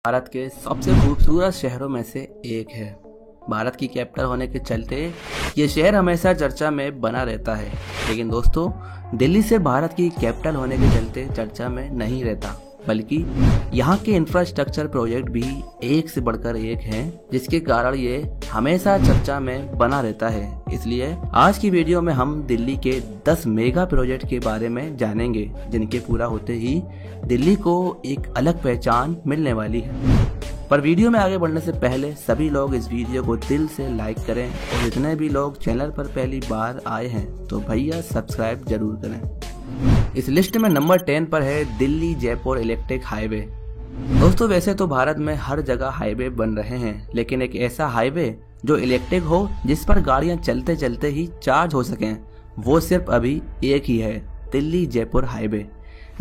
भारत के सबसे खूबसूरत शहरों में से एक है। भारत की कैपिटल होने के चलते ये शहर हमेशा चर्चा में बना रहता है। लेकिन दोस्तों, दिल्ली से भारत की कैपिटल होने के चलते चर्चा में नहीं रहता, बल्कि यहाँ के इंफ्रास्ट्रक्चर प्रोजेक्ट भी एक से बढ़कर एक हैं, जिसके कारण ये हमेशा चर्चा में बना रहता है। इसलिए आज की वीडियो में हम दिल्ली के 10 मेगा प्रोजेक्ट के बारे में जानेंगे, जिनके पूरा होते ही दिल्ली को एक अलग पहचान मिलने वाली है। पर वीडियो में आगे बढ़ने से पहले सभी लोग इस वीडियो को दिल से लाइक करें और जितने भी लोग चैनल पर पहली बार आए हैं तो भैया सब्सक्राइब जरूर करें। इस लिस्ट में नंबर 10 पर है दिल्ली जयपुर इलेक्ट्रिक हाईवे। दोस्तों, वैसे तो भारत में हर जगह हाईवे बन रहे हैं, लेकिन एक ऐसा हाईवे जो इलेक्ट्रिक हो, जिस पर गाड़ियां चलते चलते ही चार्ज हो सकें, वो सिर्फ अभी एक ही है, दिल्ली जयपुर हाईवे।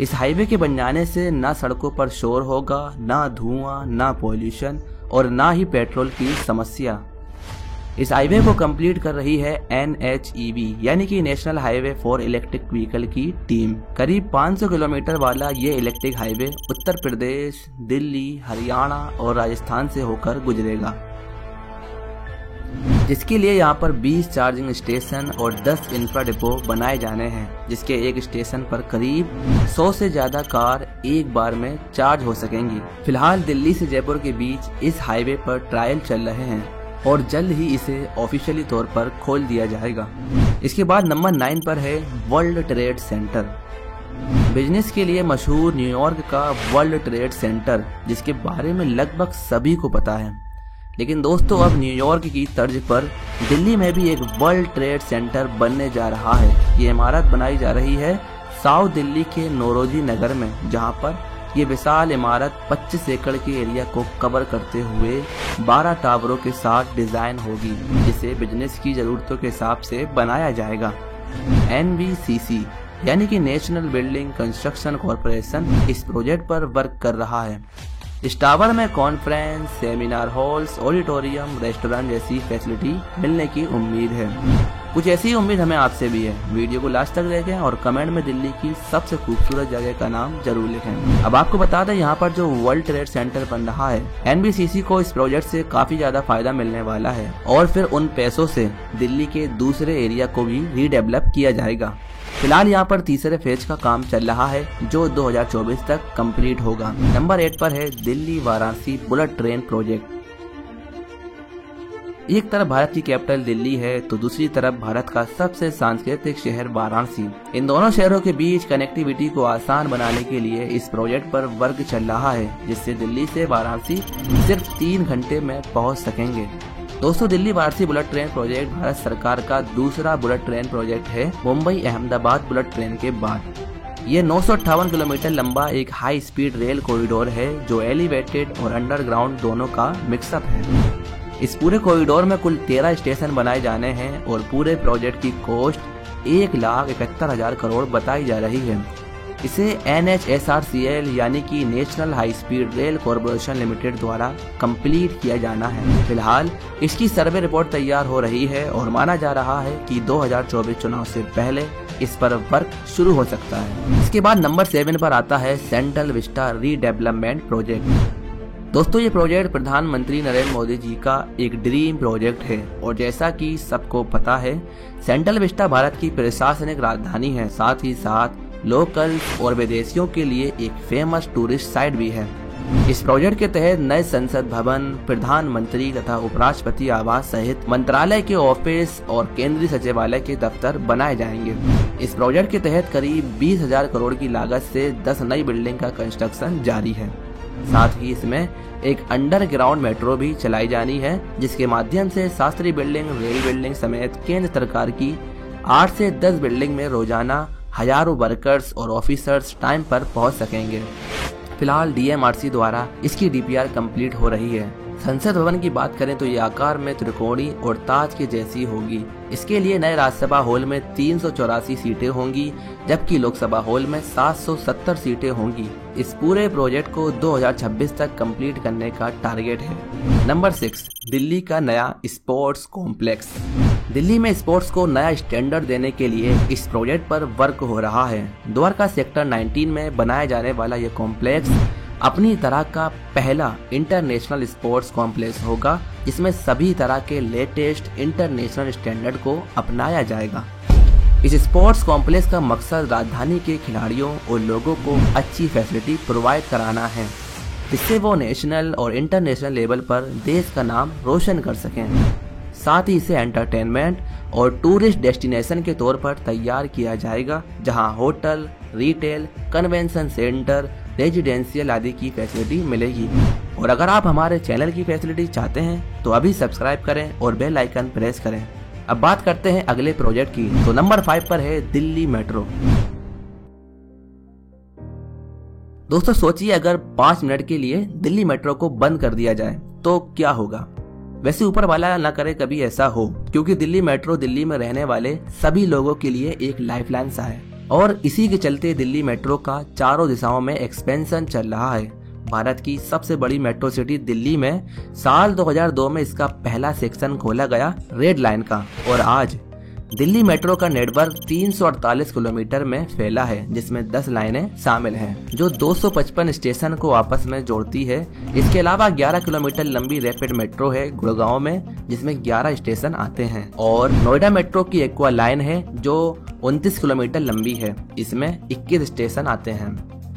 इस हाईवे के बन जाने से ना सड़कों पर शोर होगा, ना धुआं, ना पॉल्यूशन और ना ही पेट्रोल की समस्या। इस हाईवे को कंप्लीट कर रही है NHEV यानी कि national highway for electric vehicle की टीम। करीब 500 किलोमीटर वाला ये इलेक्ट्रिक हाईवे उत्तर प्रदेश, दिल्ली, हरियाणा और राजस्थान से होकर गुजरेगा, जिसके लिए यहाँ पर 20 चार्जिंग स्टेशन और 10 इंफ्रा डिपो बनाए जाने हैं, जिसके एक स्टेशन पर करीब 100 से ज्यादा कार एक बार में चार्ज हो सकेंगी। फिलहाल दिल्ली से जयपुर के बीच इस हाईवे पर ट्रायल चल रहे हैं और जल्द ही इसे ऑफिशियली तौर पर खोल दिया जाएगा। इसके बाद नंबर 9 पर है वर्ल्ड ट्रेड सेंटर। बिजनेस के लिए मशहूर न्यूयॉर्क का वर्ल्ड ट्रेड सेंटर, जिसके बारे में लगभग सभी को पता है। लेकिन दोस्तों, अब न्यूयॉर्क की तर्ज पर दिल्ली में भी एक वर्ल्ड ट्रेड सेंटर बनने जा रहा है। ये इमारत बनाई जा रही है साउथ दिल्ली के नौरोजी नगर में, जहां पर ये विशाल इमारत 25 एकड़ के एरिया को कवर करते हुए 12 टावरों के साथ डिजाइन होगी, जिसे बिजनेस की जरूरतों के हिसाब से बनाया जाएगा। NBCC यानी कि नेशनल बिल्डिंग कंस्ट्रक्शन कॉरपोरेशन इस प्रोजेक्ट पर वर्क कर रहा है। इस टावर में conference, seminar halls, auditorium, restaurant जैसी फैसिलिटी मिलने की उम्मीद है। कुछ ऐसी उम्मीद हमें आपसे भी है। वीडियो को लास्ट तक देखें और कमेंट में दिल्ली की सबसे खूबसूरत जगह का नाम जरूर लिखें। अब आपको बता दें, यहाँ पर जो वर्ल्ड ट्रेड सेंटर बन रहा है, NBCC को इस प्रोजेक्ट से काफी ज्यादा फायदा मिलने वाला है और फिर उन पैसों से दिल्ली के दूसरे एरिया को भी रीडेवलप किया जाएगा। फिलहाल यहाँ पर तीसरे फेज का काम चल रहा है, जो 2024 तक कंप्लीट होगा। नंबर 8 पर है Delhi Varanasi bullet train project. एक तरफ भारत की कैपिटल दिल्ली है तो दूसरी तरफ भारत का सबसे सांस्कृतिक शहर वाराणसी। इन दोनों शहरों के बीच कनेक्टिविटी को आसान बनाने के लिए इस प्रोजेक्ट पर वर्क चल रहा है, जिससे दिल्ली से वाराणसी सिर्फ 3 घंटे में पहुंच सकेंगे। दोस्तों, Delhi Varanasi bullet train project Bharat सरकार का दूसरा बुलेट ट्रेन प्रोजेक्ट है, मुंबई अहमदाबाद बुलेट ट्रेन के बाद। ये 958 किलोमीटर लंबा एक हाई स्पीड रेल कॉरिडोर है, जो एलिवेटेड और अंडरग्राउंड दोनों का मिक्सअप है। इस पूरे कॉरिडोर में कुल 13 स्टेशन बनाए जाने हैं और पूरे प्रोजेक्ट की कॉस्ट 1,71,000 करोड़ बताई जा रही है। इसे NHSRCL यानी कि national high speed rail corporation limited द्वारा कंप्लीट किया जाना है। फिलहाल इसकी सर्वे रिपोर्ट तैयार हो रही है और माना जा रहा है कि 2024 चुनाव से पहले इस पर वर्क शुरू हो सकता है। इसके बाद नंबर 7 पर आता है सेंट्रल विस्टा रीडेवलपमेंट प्रोजेक्ट। दोस्तों, ये प्रोजेक्ट प्रधानमंत्री नरेंद्र मोदी जी का एक ड्रीम प्रोजेक्ट है और जैसा कि सबको पता है, सेंट्रल विस्टा भारत की प्रशासनिक राजधानी है, साथ ही साथ लोकल और विदेशियों के लिए एक फेमस टूरिस्ट साइट भी है। इस प्रोजेक्ट के तहत नए संसद भवन, प्रधानमंत्री तथा उपराष्ट्रपति आवास सहित मंत्रालय के ऑफिस और केंद्रीय सचिवालय के दफ्तर बनाए जाएंगे। इस प्रोजेक्ट के तहत करीब 20,000 करोड़ की लागत से 10 नई बिल्डिंग का कंस्ट्रक्शन जारी है। साथ ही इसमें एक अंडरग्राउंड मेट्रो भी चलाई जानी है, जिसके माध्यम से शास्त्री बिल्डिंग, रेल बिल्डिंग समेत केंद्र सरकार की 8 से 10 बिल्डिंग में रोजाना हजारों वर्कर्स और ऑफिसर्स टाइम पर पहुंच सकेंगे। फिलहाल DMRC द्वारा इसकी DPR कंप्लीट हो रही है। संसद भवन की बात करें तो ये आकार में त्रिकोणी और ताज के जैसी होगी। इसके लिए नए राज्यसभा हॉल में 384 सीटें होंगी, जबकि लोकसभा हॉल में 770 सीटें होंगी। इस पूरे प्रोजेक्ट को 2026 तक कंप्लीट करने का टारगेट है। नंबर 6, दिल्ली का नया स्पोर्ट्स कॉम्प्लेक्स। दिल्ली में स्पोर्ट्स को नया स्टैंडर्ड देने के लिए इस प्रोजेक्ट पर वर्क हो रहा है। द्वारका सेक्टर 19 में बनाए जाने वाला यह कॉम्प्लेक्स अपनी तरह का पहला इंटरनेशनल स्पोर्ट्स कॉम्प्लेक्स होगा, जिसमें सभी तरह के लेटेस्ट इंटरनेशनल स्टैंडर्ड को अपनाया जाएगा। इस स्पोर्ट्स कॉम्प्लेक्स का मकसद राजधानी के खिलाड़ियों और लोगों को अच्छी फैसिलिटी प्रोवाइड कराना है, जिससे वो नेशनल और इंटरनेशनल लेवल पर देश का नाम रोशन कर सकें। साथ ही इसे एंटरटेनमेंट और टूरिस्ट डेस्टिनेशन के तौर पर तैयार किया जाएगा, जहां hotel, retail, convention centre, residential आदि की फैसिलिटी मिलेगी। और अगर आप हमारे चैनल की फैसिलिटी चाहते हैं तो अभी सब्सक्राइब करें और बेल आइकन प्रेस करें। अब बात करते हैं अगले प्रोजेक्ट की। तो नंबर 5 पर है दिल्ली मेट्रो। दोस्तों सोचिए, अगर 5 मिनट के लिए दिल्ली मेट्रो को बंद कर दिया जाए तो क्या होगा। वैसे ऊपर वाला ना करे कभी ऐसा हो, क्योंकि दिल्ली मेट्रो दिल्ली में रहने वाले सभी लोगों के लिए एक लाइफलाइन सा है और इसी के चलते दिल्ली मेट्रो का चारों दिशाओं में एक्सपेंशन चल रहा है। भारत की सबसे बड़ी मेट्रो सिटी दिल्ली में साल 2002 में इसका पहला सेक्शन खोला गया रेड लाइन का, और आज दिल्ली मेट्रो का नेटवर्क 348 किलोमीटर में फैला है, जिसमें 10 लाइनें शामिल हैं, जो 255 स्टेशन को आपस में जोड़ती है। इसके अलावा 11 किलोमीटर लंबी रैपिड मेट्रो है गुड़गांव में, जिसमें 11 स्टेशन आते हैं, और नोएडा मेट्रो की एक्वा लाइन है जो 29 किलोमीटर लंबी है, इसमें 21 स्टेशन आते हैं।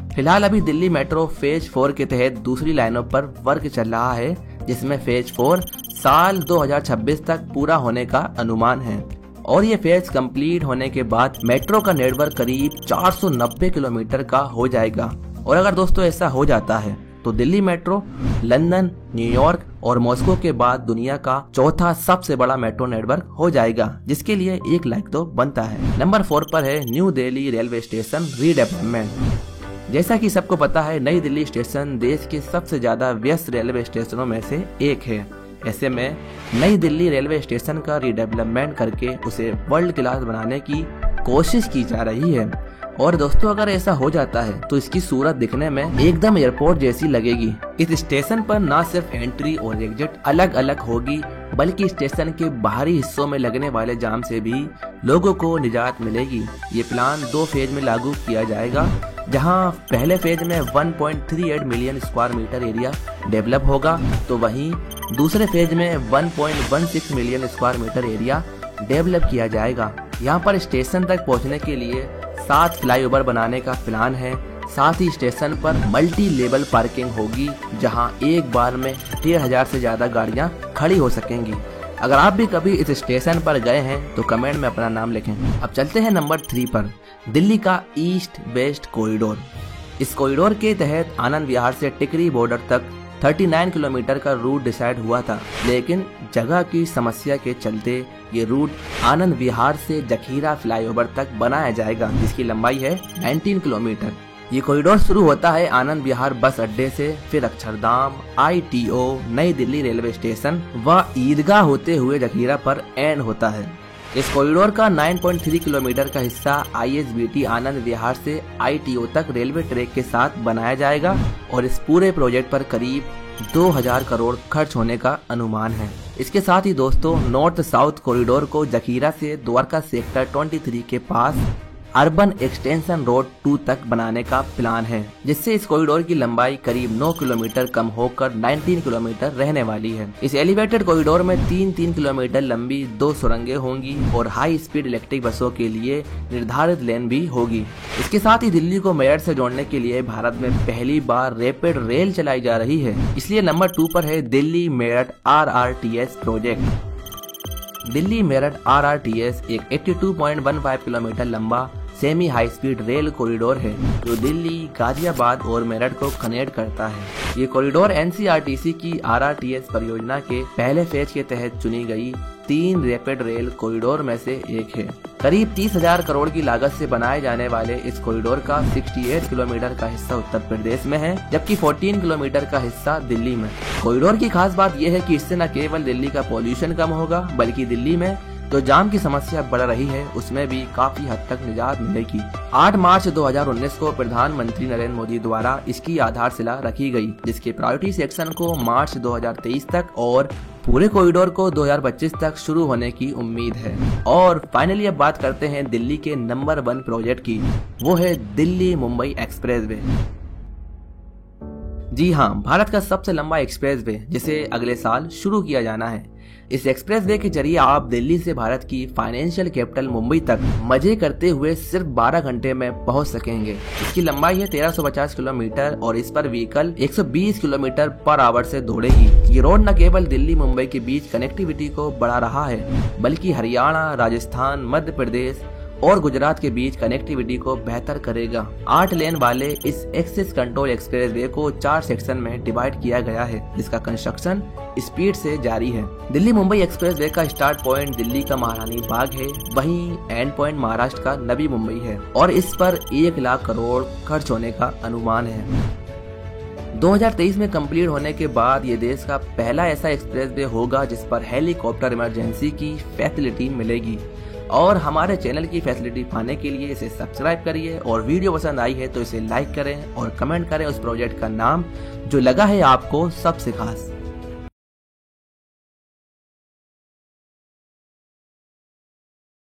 फिलहाल अभी दिल्ली मेट्रो फेज 4 के तहत दूसरी लाइनों पर वर्क चल रहा है, जिसमें फेज 4 साल 2026 तक पूरा होने का अनुमान है, और ये फेज कंप्लीट होने के बाद मेट्रो का नेटवर्क करीब 490 किलोमीटर का हो जाएगा। और अगर दोस्तों ऐसा हो जाता है तो दिल्ली मेट्रो लंदन, न्यूयॉर्क और मॉस्को के बाद दुनिया का चौथा सबसे बड़ा मेट्रो नेटवर्क हो जाएगा, जिसके लिए एक लाइक तो बनता है। नंबर 4 पर है new Delhi railway station redevelopment. जैसा कि सबको पता है, नई दिल्ली स्टेशन देश के सबसे ज्यादा व्यस्त रेलवे स्टेशनों में से एक है। ऐसे में नई दिल्ली रेलवे स्टेशन का रीडेवलपमेंट करके उसे वर्ल्ड क्लास बनाने की कोशिश की जा रही है। और दोस्तों अगर ऐसा हो जाता है तो इसकी सूरत दिखने में एकदम एयरपोर्ट जैसी लगेगी। इस स्टेशन पर न सिर्फ एंट्री और एग्जिट अलग अलग होगी, बल्कि स्टेशन के बाहरी हिस्सों में लगने वाले जाम से भी लोगों को निजात मिलेगी। ये प्लान 2 फेज में लागू किया जाएगा, जहां पहले फेज में 1.38 million square metre area develop होगा, तो वहीं दूसरे फेज में 1.16 million square metre area develop किया जाएगा। यहाँ पर स्टेशन तक पहुँचने के लिए 7 फ्लाईओवर बनाने का प्लान है। साथ ही स्टेशन पर मल्टी लेवल पार्किंग होगी, जहां एक बार में 1000 से ज्यादा गाड़ियां खड़ी हो सकेंगी। अगर आप भी कभी इस स्टेशन पर गए हैं तो कमेंट में अपना नाम लिखें। अब चलते हैं नंबर 3 पर, दिल्ली का ईस्ट वेस्ट कॉरिडोर। इस कॉरिडोर के तहत आनंद विहार से टिकरी बॉर्डर तक 39 किलोमीटर का रूट डिसाइड हुआ था, लेकिन जगह की समस्या के चलते ये रूट आनंद विहार से जखीरा फ्लाईओवर तक बनाया जाएगा, जिसकी लंबाई है 19 किलोमीटर। ये कॉरिडोर शुरू होता है आनंद विहार बस अड्डे से, फिर अक्षरधाम, ITO, नई दिल्ली रेलवे स्टेशन व ईदगाह होते हुए जखीरा पर एंड होता है। इस कॉरिडोर का 9.3 किलोमीटर का हिस्सा ISBT आनंद विहार से ITO तक रेलवे ट्रैक के साथ बनाया जाएगा, और इस पूरे प्रोजेक्ट पर करीब 2000 करोड़ खर्च होने का अनुमान है। इसके साथ ही दोस्तों नॉर्थ साउथ कॉरिडोर को जखीरा से द्वारका सेक्टर 23 के पास अर्बन एक्सटेंशन रोड 2 तक बनाने का प्लान है, जिससे इस कॉरिडोर की लंबाई करीब 9 किलोमीटर कम होकर 19 किलोमीटर रहने वाली है। इस एलिवेटेड कॉरिडोर में 3-3 किलोमीटर लंबी 2 सुरंगें होंगी और हाई स्पीड इलेक्ट्रिक बसों के लिए निर्धारित लेन भी होगी। इसके साथ ही दिल्ली को मेरठ से जोड़ने के लिए भारत में पहली बार रैपिड रेल चलाई जा रही है, इसलिए नंबर 2 पर है Delhi Meerut RRTS project. Delhi Meerut RRTS एक 82.15 किलोमीटर लंबा semi high speed rail corridor है, जो दिल्ली, गाजियाबाद और मेरठ को कनेक्ट करता है। ये कॉरिडोर NCRTC की RRTS परियोजना के पहले फेज के तहत चुनी गई 3 रैपिड रेल कॉरिडोर में से एक है। करीब 30,000 करोड़ की लागत से बनाए जाने वाले इस कॉरिडोर का 68 किलोमीटर का हिस्सा उत्तर प्रदेश में है, जबकि 14 किलोमीटर का हिस्सा दिल्ली में। कॉरिडोर की खास बात यह है कि इससे न केवल दिल्ली का पॉल्यूशन कम होगा, बल्कि दिल्ली में तो जाम की समस्या बढ़ रही है उसमें भी काफी हद तक निजात मिलेगी। 8 मार्च 2019 को प्रधानमंत्री नरेंद्र मोदी द्वारा इसकी आधारशिला रखी गई, जिसके प्रायोरिटी सेक्शन को मार्च 2023 तक और पूरे कॉरिडोर को 2025 तक शुरू होने की उम्मीद है। और फाइनली अब बात करते हैं दिल्ली के नंबर 1 प्रोजेक्ट की, वो है दिल्ली मुंबई एक्सप्रेसवे। जी हाँ, भारत का सबसे लंबा एक्सप्रेसवे जिसे अगले साल शुरू किया जाना है। इस एक्सप्रेसवे के जरिए आप दिल्ली से भारत की फाइनेंशियल कैपिटल मुंबई तक मजे करते हुए सिर्फ 12 घंटे में पहुंच सकेंगे। इसकी लंबाई है 1350 किलोमीटर और इस पर व्हीकल 120 किलोमीटर पर आवर से दौड़ेगी। ये रोड न केवल दिल्ली मुंबई के बीच कनेक्टिविटी को बढ़ा रहा है, बल्कि हरियाणा, राजस्थान, मध्य प्रदेश और गुजरात के बीच कनेक्टिविटी को बेहतर करेगा। 8 लेन वाले इस एक्सेस कंट्रोल एक्सप्रेसवे को 4 सेक्शन में डिवाइड किया गया है, जिसका कंस्ट्रक्शन स्पीड से जारी है। दिल्ली मुंबई एक्सप्रेसवे का स्टार्ट पॉइंट दिल्ली का महारानी बाग है, वहीं एंड पॉइंट महाराष्ट्र का नवी मुंबई है और इस पर 1 लाख करोड़ खर्च होने का अनुमान है। 2023 में कंप्लीट होने के बाद ये देश का पहला ऐसा एक्सप्रेसवे होगा जिस पर हेलीकॉप्टर इमरजेंसी की फैसिलिटी मिलेगी। और हमारे चैनल की फैसिलिटी पाने के लिए इसे सब्सक्राइब करिए और वीडियो पसंद आई है तो इसे लाइक करें और कमेंट करें उस प्रोजेक्ट का नाम जो लगा है आपको सबसे खास।